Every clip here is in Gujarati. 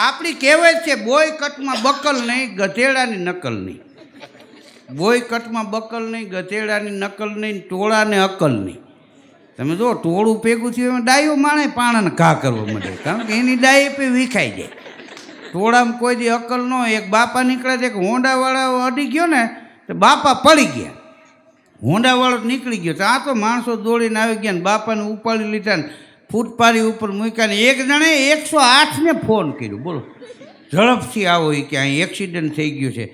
આપણી કહેવત છે બોય કટમાં બકલ નહીં ગધેડાની નકલ નહીં. બોય કટમાં બકલ નહીં ગધેડાની નકલ નહીં ટોળાને અકલ નહીં. તમે જો ટોળું ભેગું થયું એમાં ડાયો માણે પાણાને ઘા કરવા માંડે, કારણ કે એની ડાય પે વિખાઈ જાય. ટોળામાં કોઈ દી અકલ ન હોય. એક બાપા નીકળ્યા છે, એક હોંડાવાળા અડી ગયો ને તો બાપા પડી ગયા. હોંડાવાળો નીકળી ગયો તો આ તો માણસો દોડીને આવી ગયા ને બાપાને ઉપાડી લીધા ને ફૂટપારી ઉપર મૂક્યા ને એક જણે 108 ફોન કર્યો. બોલો, ઝડપથી આવો એ કે અહીં એક્સિડન્ટ થઈ ગયું છે.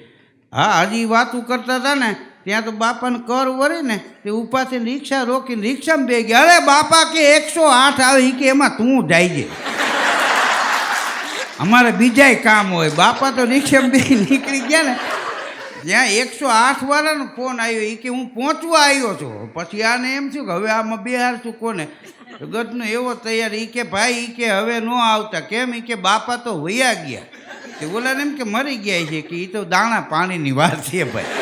હા, હજી વાતું કરતા હતા ને ત્યાં તો બાપાને કર વરે ને તે ઉપાથી રિક્ષા રોકીને રિક્ષામાં બે ગયા. અરે બાપા કે 108 આવે એ કે એમાં તું જાય. અમારે બીજાય કામ હોય. બાપા તો રિક્ષામાં બે નીકળી ગયા ને જ્યાં 108 વાળાનો ફોન આવ્યો એ કે હું પહોંચવા આવ્યો છું. પછી આને એમ થયું કે હવે આમાં બિહાર છું કોને. ગતનો એવો તૈયાર એ કે ભાઈ એ કે હવે ન આવતા. કેમ? એ કે બાપા તો વયા ગયા. તે ઓલાને એમ કે મરી ગયા છે કે એ તો દાણા પાણીની વાત છે ભાઈ.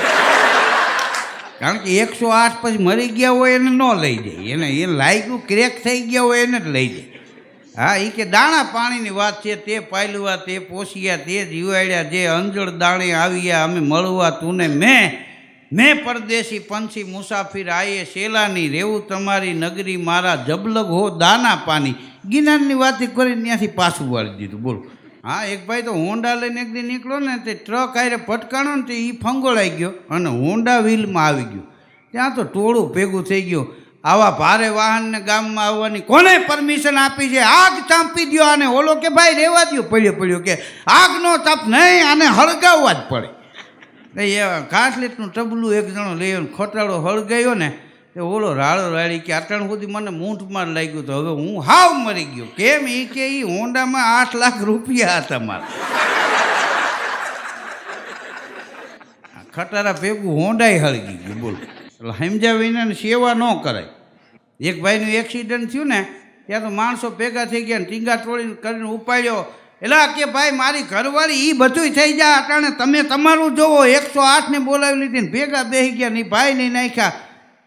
કારણ કે 108 પછી મરી ગયા હોય એને ન લઈ જાય, એને લાગ્યું ક્રેક થઈ ગયા હોય એને જ લઈ જાય. હા, એ કે દાણા પાણીની વાત છે. તે પાયલુવા તે પોષિયા તે જીવાડ્યા જે અંજળ દાણે આવ્યા અમે મળવા તુને મેં પરદેશી પંછી મુસાફિર આયે શેલાની રેવું તમારી નગરી મારા જબલગ હો દાના પાણી. ગિનારની વાત કરીને ત્યાંથી પાછું વાળી દીધું. બોલો. હા, એક ભાઈ તો હોન્ડા લઈને એક દી નીકળ્યો ને તે ટ્રક આરે ફટકાણો ને તે એ ફંગોળાઈ ગયો અને હોન્ડા વ્હીલમાં આવી ગયો. ત્યાં તો ટોળું ભેગું થઈ ગયું. આવા ભારે વાહનને ગામમાં આવવાની કોને પરમિશન આપી છે? આગ ચાંપી દો આને. ઓલો કે ભાઈ રહેવા દો, પડ્યો કે આગનો તપ નહીં, આને હળગાવવા જ પડે. એ ઘાસલેટનું ટબલું એક જણો લઈ ખોટાડો હળગાયો ને એ ઓલો રાળો રાળી કે અટાણ સુધી મને મૂંઠમાં લાગ્યું તો હવે હું હાવ મરી ગયો. કેમ? એ કે એ હોન્ડામાં 8 લાખ રૂપિયા હતા મારા. ખટારા ભેગું હોન્ડાય હળગી ગયું. બોલો, એટલે સમજ્યા વિના સેવા ન કરાય. એક ભાઈનું એક્સિડન્ટ થયું ને ત્યાં તો માણસો ભેગા થઈ ગયા ને ટીંગા તોડીને કરીને ઉપાડ્યો. એટલે કે ભાઈ મારી ઘરવાળી એ બધું થઈ જાય અટાણે તમે તમારું જોવો. 108 બોલાવી લીધી ને ભેગા બેસી ગયા ને ભાઈ નહીં નાખ્યા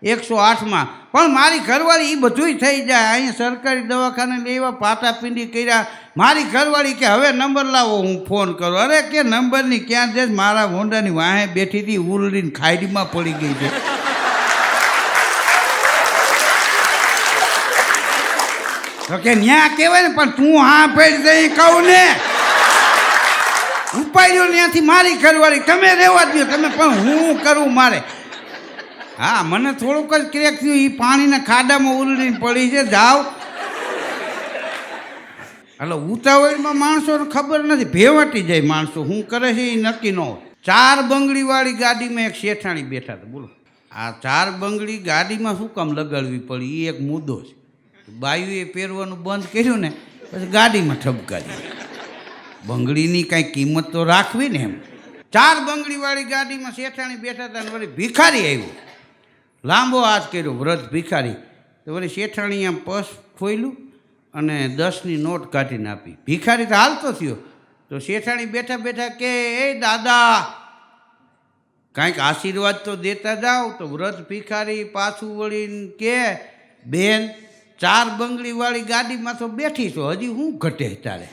108માં. પણ મારી ઘરવાળી એ બધું થઈ જાય. અહીંયા સરકારી દવાખાને લેવા પાટાપિંડી કર્યા. મારી ઘરવાળી કે હવે નંબર લાવો હું ફોન કરું. અરે કે નંબરની ક્યાં છે? મારા હોન્ડાની વાહે બેઠી હતી ઉલડીને ખાડીમાં પડી ગઈ છે. તો કે ન્યા કહેવાય ને, પણ તું હા પેડ દઈ કહું ને ઉપાડ્યો ત્યાંથી મારી ઘરવાળી. તમે રહેવા દો તમે, પણ હું કરું મારે. હા, મને થોડુંક જ ક્રેક થયું. એ પાણીના ખાડામાં ઉલડીને પડી છે. જાઓ એટલે ઉતાવળમાં માણસોને ખબર નથી, ભેવટી જાય માણસો. શું કરે છે એ નક્કી ન હોય. 4 બંગડીવાળી ગાડીમાં એક શેઠાણી બેઠા હતા. બોલો, આ 4 બંગડી ગાડીમાં શું કામ લગાડવી પડી એ એક મુદ્દો છે. બાયુએ પહેરવાનું બંધ કર્યું ને પછી ગાડીમાં ઠપકારી. બંગડીની કાંઈ કિંમત તો રાખવી ને એમ. 4 બંગડીવાળી ગાડીમાં શેઠાણી બેઠા હતા ને વળી ભિખારી આવ્યો. લાંબો હાથ કર્યો, વ્રત ભિખારી. તો વળી શેઠાણી આમ પર્સ ખોલ્યું અને 10ની નોટ કાઢીને આપી. ભિખારી તો હાલતો થયો. તો શેઠાણી બેઠા બેઠા કે એ દાદા કાંઈક આશીર્વાદ તો દેતા જાઓ. તો વ્રત ભિખારી પાછું વળીને કે બેન 4 બંગડીવાળી ગાડીમાં તો બેઠી છો, હજી હું ઘટે તારે?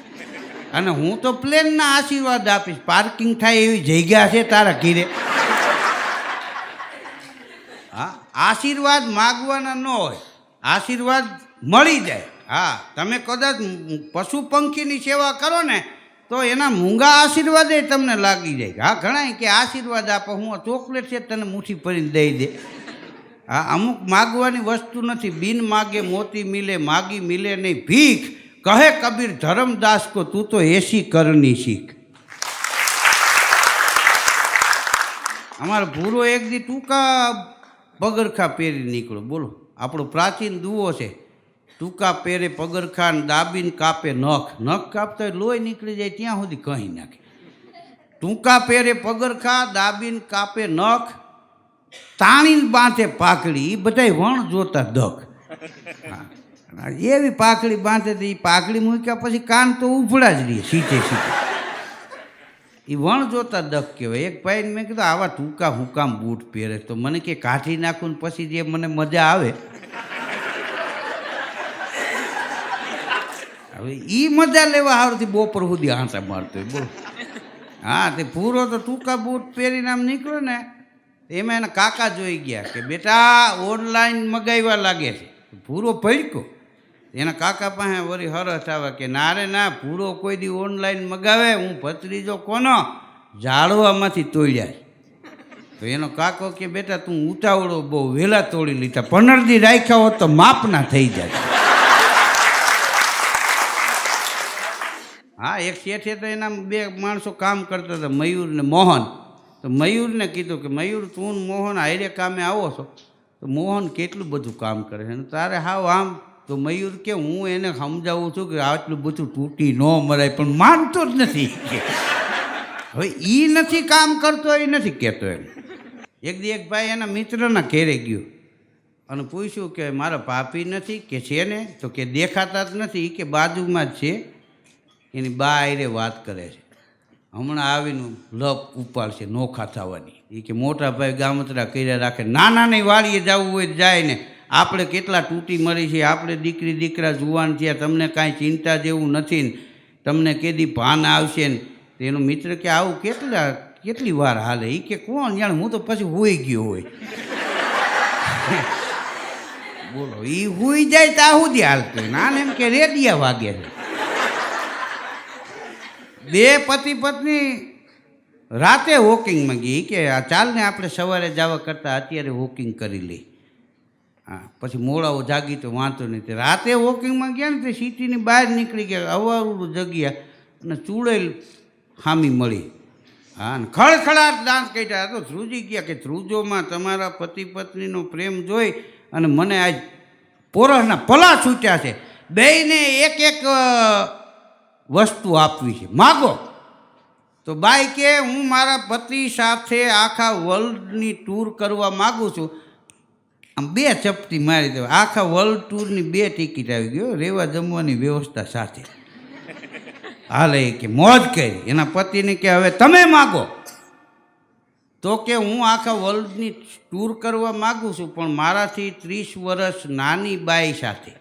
અને હું તો પ્લેનના આશીર્વાદ આપીશ. પાર્કિંગ થાય એવી જગ્યા છે તારા ઘીરે? હા, આશીર્વાદ માગવાના ન હોય, આશીર્વાદ મળી જાય. હા, તમે કદાચ પશુ પંખીની સેવા કરો ને તો એના મૂંગા આશીર્વાદ તમને લાગી જાય. હા, ઘણા કે આશીર્વાદ આપો, હું ચોકલેટ છે તને મુઠ્ઠી ભરીને દઈ દે. હા, અમુક માગવાની વસ્તુ નથી. બિન માગે મોતી મિલે, માગી મિલે નહીં ભીખ. કહે કબીર ધર્મદાસ કો તું તો એસી કરની શીખ. અમારો ભૂરો એક દી ટૂંકા પગરખા પહેરી નીકળો. બોલો, આપણો પ્રાચીન દુઓ છે. ટૂંકા પહેરે પગરખા ને દાબીને કાપે નખ કાપતા લોહી નીકળી જાય ત્યાં સુધી કહી નાખે. ટૂંકા પહેરે પગરખા દાબીને કાપે નખ તાણીને બાંધે પાઘડી. એ બધાય વણ જોતા દખ. હા, એવી પાઘડી બાંધે તો એ પાઘડી મૂક્યા પછી કાન તો ઉભળા જ રહીએ સીધે. એ વણ જોતા દખ કહેવાય. એક ભાઈને મેં કીધું આવા ટૂંકા હું કામ બૂટ પહેરે? તો મને કે કાઢી નાખું ને પછી જે મને મજા આવે. હવે એ મજા લેવા હારથી બપોર સુધી હાંસા મારતો હોય બોલો. હા તે પૂરો તો ટૂંકા બૂટ પહેરીને આમ નીકળ્યો ને એમાં એના કાકા જોઈ ગયા કે બેટા ઓનલાઈન મગાવ્યા લાગે છે. પૂરો ભડકો એના કાકા પાસે વળી હરસ આવે કે ના રે ના પૂરો કોઈ દી ઓનલાઈન મગાવે હું ભત્રીજો કોનો ઝાડવામાંથી તોડ્યા. તો એનો કાકો કે બેટા તું ઉતાવળો બહુ વહેલા તોડી લીધા 15 દી રાખ્યા હોત તો માપના થઈ જાય. હા એક શેઠે તો એના 2 માણસો કામ કરતા હતા મયુર ને મોહન. તો મયુરને કીધું કે મયુર તું મોહન હારે કામે આવો છો તો મોહન કેટલું બધું કામ કરે છે તારે હાવ આમ. તો મયુર કે હું એને સમજાવું છું કે આટલું બધું તૂટી ન મરાય પણ માનતો જ નથી. હવે એ નથી કામ કરતો એ નથી કહેતો એમ. એક દી એક ભાઈ એના મિત્રના ઘેરે ગયો અને પૂછ્યું કે મારા ભાભી નથી કે છે ને તો કે દેખાતા જ નથી કે બાજુમાં જ છે. એની બા આરે વાત કરે છે હમણાં આવીને લપ ઉપાડશે નોખા થવાની. એ કે મોટા ભાઈ ગામતરા કર્યા રાખે નાનાની વાડીએ જવું હોય જાય ને આપણે કેટલા તૂટી મળી છે આપણે દીકરી દીકરા જુવાન થયા તમને કાંઈ ચિંતા જેવું નથી ને તમને કેદી ભાન આવશે ને. એનો મિત્ર કે આવું કેટલી વાર હાલે. એ કે કોણ જાણે હું તો પછી હોઈ ગયો હોય. બોલો એ હોઈ જાય તો સુધી હાલતું નાને એમ કે રેડિયા વાગે છે. 2 પતિ પત્ની રાતે વોકિંગમાં ગઈ કે આ ચાલને આપણે સવારે જવા કરતાં અત્યારે વોકિંગ કરી લઈ. હા પછી મોડાઓ જાગી તો વાંધો નહીં. તે રાતે વોકિંગમાં ગયા ને તે સિટીની બહાર નીકળી ગયા અવારું જગ્યા અને ચૂડેલ હામી મળી. હા ને ખળખળાટ ડાન્સ કાઢ્યા. તો ધ્રુજી ગયા કે ધ્રુજોમાં તમારા પતિ પત્નીનો પ્રેમ જોઈ અને મને આજ પોરસના પલા છૂટ્યા છે. બેયને એક વસ્તુ આપવી છે માગો. તો બાઈ કે હું મારા પતિ સાથે આખા વર્લ્ડની ટૂર કરવા માગું છું. આમ 2 ચપટી મારી દેવા આખા વર્લ્ડ ટૂરની 2 ટિકિટ આવી ગયો રહેવા જમવાની વ્યવસ્થા સાથે. હાલે કે મોજ કરી. એના પતિને કે હવે તમે માગો. તો કે હું આખા વર્લ્ડની ટૂર કરવા માગું છું પણ મારાથી 30 વર્ષ નાની બાઈ સાથે.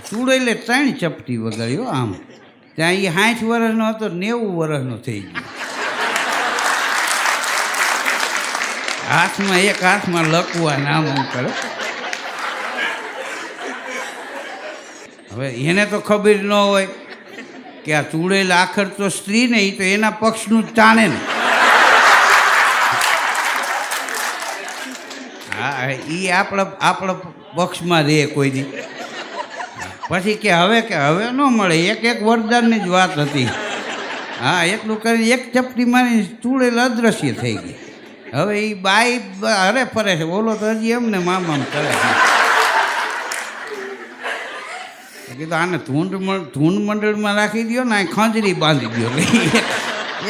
ચૂડેલે 3 ચપટી વગાડ્યો આમ. ત્યાં એ 60 વર્ષનો હતો 90 વર્ષનો થઈ ગયો. હાથમાં એક હાથમાં લખવા નામ આમ કરે. હવે એને તો ખબર ન હોય કે આ ચૂડેલ આખર તો સ્ત્રી ને એ તો એના પક્ષનું જ તાણે ને. હા એ આપણા પક્ષમાં રહે કોઈ દી. પછી કે હવે ન મળે. એક વરદાનની જ વાત હતી. હા એટલું કરીને 1 ચપટી મારી ચૂડેલ અદ્રશ્ય થઈ ગઈ. હવે એ બાઈ હરે ફરે છે બોલો તો હજી એમને મામ કરે છે. કીધું આને ધૂંડ મંડળમાં રાખી દો ને ખંજરી બાંધી દો.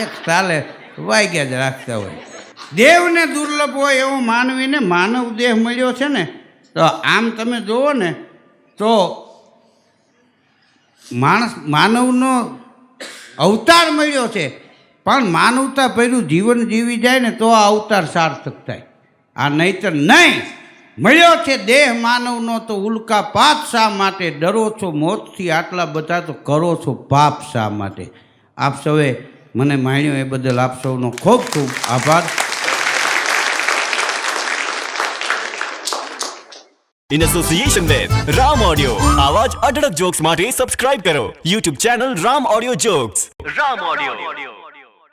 એક ચાલે વાગ્યા જ રાખતા હોય. દેવને દુર્લભ હોય એવો માનવીને માનવ દેહ મળ્યો છે ને તો આમ તમે જુઓ ને તો માનવનો અવતાર મળ્યો છે પણ માનવતા ભર્યું જીવન જીવી જાય ને તો આ અવતાર સાર્થક થાય. આ નહીતર નહીં. મળ્યો છે દેહ માનવનો તો ઉલ્કા પાપ શા માટે ડરો છો મોતથી આટલા બધા તો કરો છો પાપ શા માટે. આપ સૌએ મને માણ્યો એ બદલ આપ સૌનો ખૂબ ખૂબ આભાર. In association with Ram Audio. આવા જ અઢળક જોક્સ માટે સબસ્ક્રાઇબ કરો YouTube channel Ram Audio Jokes. Ram Audio.